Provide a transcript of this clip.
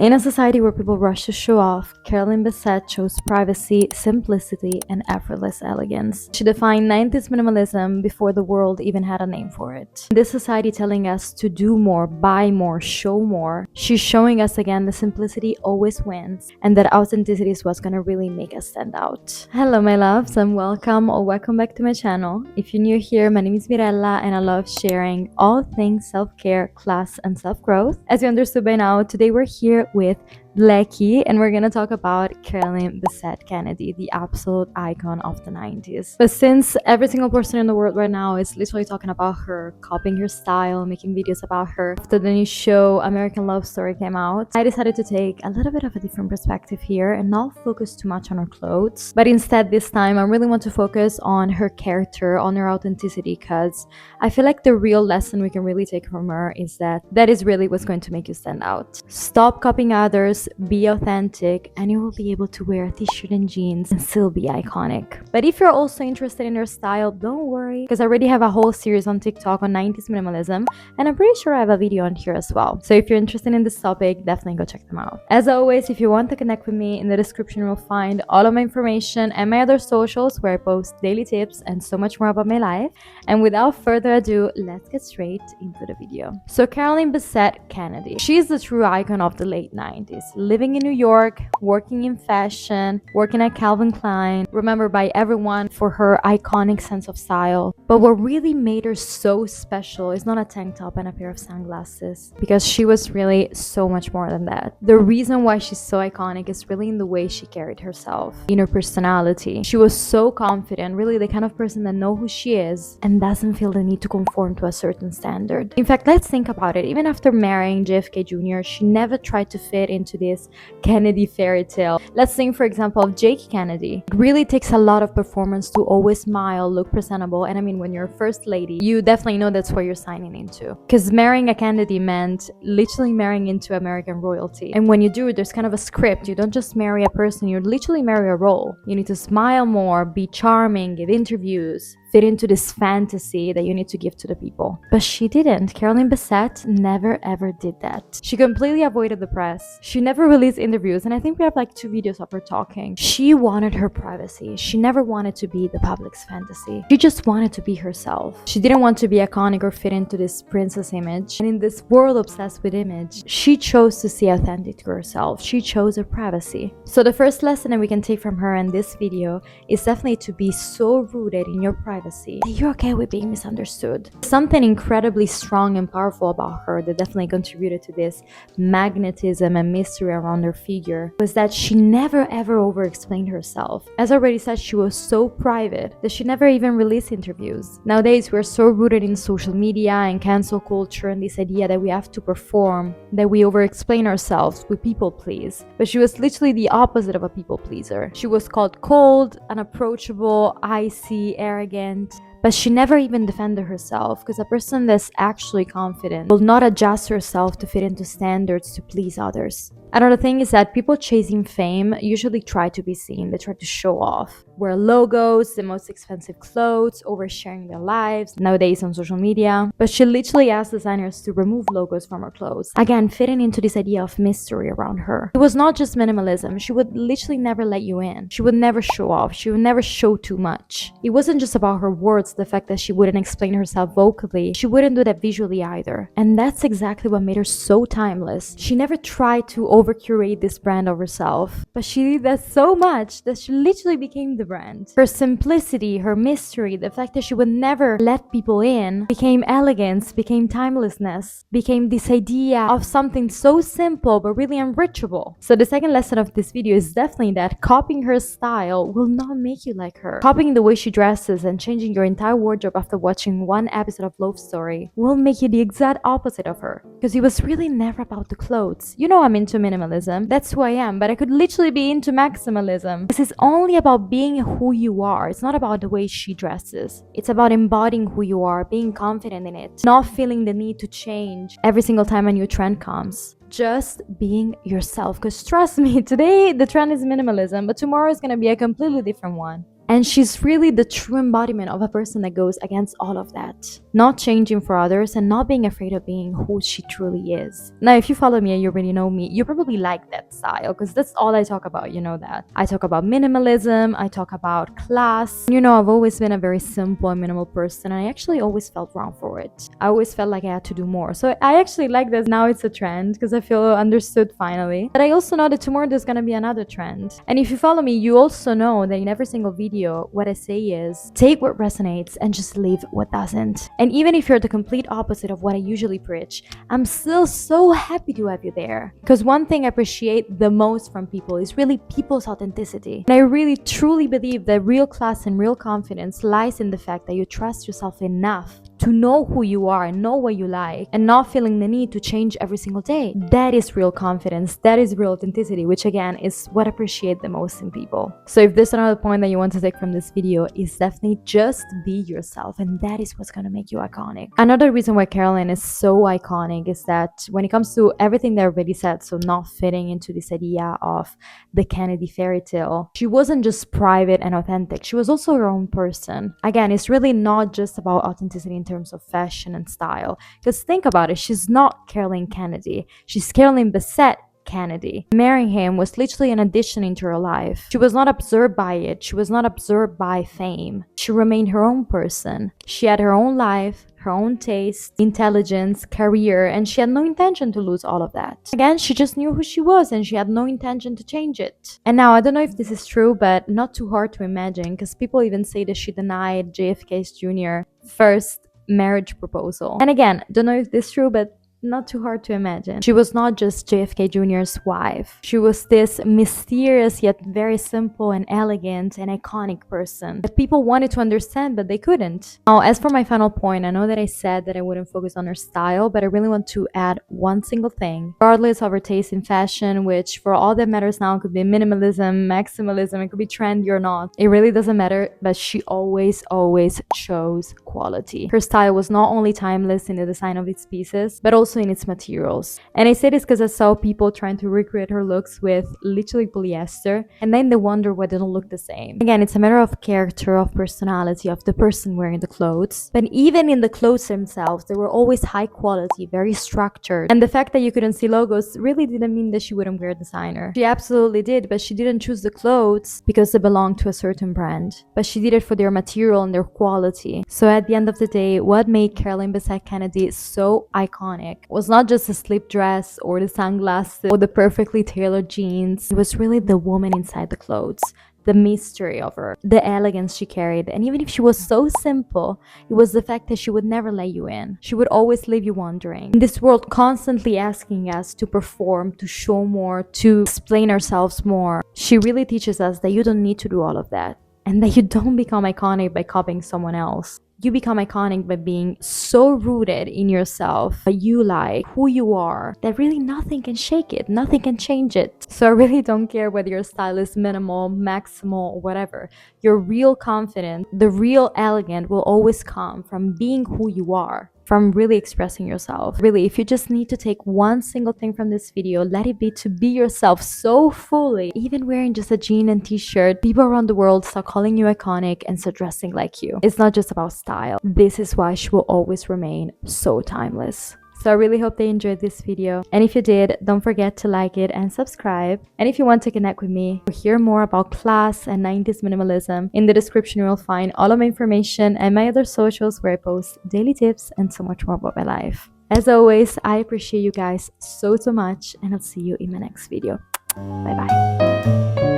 In a society where people rush to show off, Carolyn Bessette chose privacy, simplicity, and effortless elegance. She defined 90s minimalism before the world even had a name for it. In this society telling us to do more, buy more, show more, she's showing us again that simplicity always wins and that authenticity is what's gonna really make us stand out. Hello my loves and welcome or welcome back to my channel. If you're new here, my name is Mirella and I love sharing all things self-care, class, and self-growth. As you understood by now, today we're here with Blackie and we're gonna talk about Carolyn Bessette Kennedy, the absolute icon of the 90s. But since every single person in the world right now is literally talking about her, copying her style, making videos about her, after the new show American Love Story came out, I decided to take a little bit of a different perspective here and not focus too much on her clothes, but instead this time I really want to focus on her character, on her authenticity, because I feel like the real lesson we can really take from her is that is really what's going to make you stand out. Stop copying others, be authentic, and you will be able to wear a t-shirt and jeans and still be iconic. But if you're also interested in her style, don't worry, because I already have a whole series on TikTok on 90s minimalism, and I'm pretty sure I have a video on here as well. So if you're interested in this topic, definitely go check them out. As always, if you want to connect with me, in the description you'll find all of my information and my other socials where I post daily tips and so much more about my life. And without further ado, let's get straight into the video. So Carolyn Bessette Kennedy, she's the true icon of the late 90s. Living in New York, working in fashion, working at Calvin Klein, remembered by everyone for her iconic sense of style. But what really made her so special is not a tank top and a pair of sunglasses, because she was really so much more than that. The reason why she's so iconic is really in the way she carried herself, in her personality. She was so confident, really the kind of person that knows who she is and doesn't feel the need to conform to a certain standard. In fact, let's think about it. Even after marrying JFK Jr., she never tried to fit into this Kennedy fairy tale. Let's think, for example, of Jake Kennedy. It really takes a lot of performance to always smile, look presentable, and I mean, when you're a first lady, you definitely know that's what you're signing into. Because marrying a Kennedy meant literally marrying into American royalty. And when you do it, there's kind of a script. You don't just marry a person, you literally marry a role. You need to smile more, be charming, give interviews, fit into this fantasy that you need to give to the people. But she didn't. Carolyn Bessette never ever did that. She completely avoided the press. She never released interviews, and I think we have like 2 videos of her talking. She wanted her privacy. She never wanted to be the public's fantasy. She just wanted to be herself. She didn't want to be iconic or fit into this princess image. And in this world obsessed with image, she chose to stay authentic to herself. She chose her privacy. So the first lesson that we can take from her in this video is definitely to be so rooted in your privacy that you're okay with being misunderstood. Something incredibly strong and powerful about her that definitely contributed to this magnetism and mystery around her figure was that she never ever over-explained herself. As I already said, she was so private that she never even released interviews. Nowadays, we're so rooted in social media and cancel culture and this idea that we have to perform, that we over-explain ourselves, we people please. But she was literally the opposite of a people pleaser. She was called cold, unapproachable, icy, arrogant, but she never even defended herself, because a person that's actually confident will not adjust herself to fit into standards to please others. Another thing is that people chasing fame usually try to be seen. They try to show off, wear logos, the most expensive clothes, oversharing their lives nowadays on social media. But she literally asked designers to remove logos from her clothes, again fitting into this idea of mystery around her. It was not just minimalism. She would literally never let you in. She would never show off. She would never show too much. It wasn't just about her words, the fact that she wouldn't explain herself vocally. She wouldn't do that visually either. And that's exactly what made her so timeless. She never tried to over-curate this brand of herself, but she did that so much that she literally became the brand. Her simplicity, her mystery, the fact that she would never let people in became elegance, became timelessness, became this idea of something so simple but really unreachable. So the second lesson of this video is definitely that copying her style will not make you like her. Copying the way she dresses and changing your entire wardrobe after watching one episode of Love Story will make you the exact opposite of her, because it was really never about the clothes. You know I'm into minimalism, that's who I am, but I could literally be into maximalism. This is only about being who you are. It's not about the way she dresses. It's about embodying who you are, being confident in it, not feeling the need to change every single time a new trend comes. Just being yourself, because trust me, today the trend is minimalism, but tomorrow is going to be a completely different one. And she's really the true embodiment of a person that goes against all of that, not changing for others and not being afraid of being who she truly is. Now, if you follow me and you already know me, you probably like that style because that's all I talk about, you know that. I talk about minimalism, I talk about class. You know, I've always been a very simple and minimal person, and I actually always felt wrong for it. I always felt like I had to do more. So I actually like this. Now it's a trend because I feel understood finally. But I also know that tomorrow there's gonna be another trend. And if you follow me, you also know that in every single video, what I say is take what resonates and just leave what doesn't. And even if you're the complete opposite of what I usually preach, I'm still so happy to have you there. Because one thing I appreciate the most from people is really people's authenticity. And I really truly believe that real class and real confidence lies in the fact that you trust yourself enough to know who you are, know what you like, and not feeling the need to change every single day. That is real confidence. That is real authenticity, which again is what I appreciate the most in people. So if there's another point that you want to take from this video, is definitely just be yourself, and that is what's gonna make you iconic. Another reason why Carolyn is so iconic is that when it comes to everything that everybody said, so not fitting into this idea of the Kennedy fairy tale, she wasn't just private and authentic, she was also her own person. Again, it's really not just about authenticity in terms of fashion and style, because think about it, she's not Carolyn Kennedy, she's Carolyn Bessette Kennedy. Marrying him was literally an addition into her life. She was not absorbed by it. She was not absorbed by fame. She remained her own person. She had her own life, her own taste, intelligence, career, and she had no intention to lose all of that. Again, she just knew who she was and she had no intention to change it. And now, I don't know if this is true, but not too hard to imagine, because people even say that she denied JFK's Jr. first marriage proposal. And again, don't know if this is true, but not too hard to imagine. She was not just JFK Jr.'s wife. She was this mysterious yet very simple and elegant and iconic person that people wanted to understand, but they couldn't. Now, as for my final point, I know that I said that I wouldn't focus on her style, but I really want to add one single thing. Regardless of her taste in fashion, which for all that matters now could be minimalism, maximalism, it could be trendy or not. It really doesn't matter, but she always chose quality. Her style was not only timeless in the design of its pieces, but also in its materials. And I say this because I saw people trying to recreate her looks with literally polyester, and then they wonder why they don't look the same. Again, it's a matter of character, of personality, of the person wearing the clothes. But even in the clothes themselves, they were always high quality, very structured. And the fact that you couldn't see logos really didn't mean that she wouldn't wear a designer. She absolutely did, but she didn't choose the clothes because they belonged to a certain brand. But she did it for their material and their quality. So at the end of the day, what made Carolyn Bessette Kennedy so iconic was not just a slip dress or the sunglasses or the perfectly tailored jeans. It was really the woman inside the clothes, the mystery of her, the elegance she carried. And even if she was so simple, it was the fact that she would never let you in. She would always leave you wondering. In this world constantly asking us to perform, to show more, to explain ourselves more, she really teaches us that you don't need to do all of that, and that you don't become iconic by copying someone else. You become iconic by being so rooted in yourself, that you like, who you are, that really nothing can shake it, nothing can change it. So I really don't care whether your style is minimal, maximal, or whatever. Your real confidence, the real elegant will always come from being who you are, from really expressing yourself. Really, if you just need to take one single thing from this video, let it be to be yourself so fully. Even wearing just a jean and t-shirt, people around the world start calling you iconic and start dressing like you. It's not just about style. This is why she will always remain so timeless. So I really hope they enjoyed this video. And if you did, don't forget to like it and subscribe. And if you want to connect with me or hear more about class and 90s minimalism, in the description you will find all of my information and my other socials where I post daily tips and so much more about my life. As always, I appreciate you guys so much, and I'll see you in my next video. Bye bye.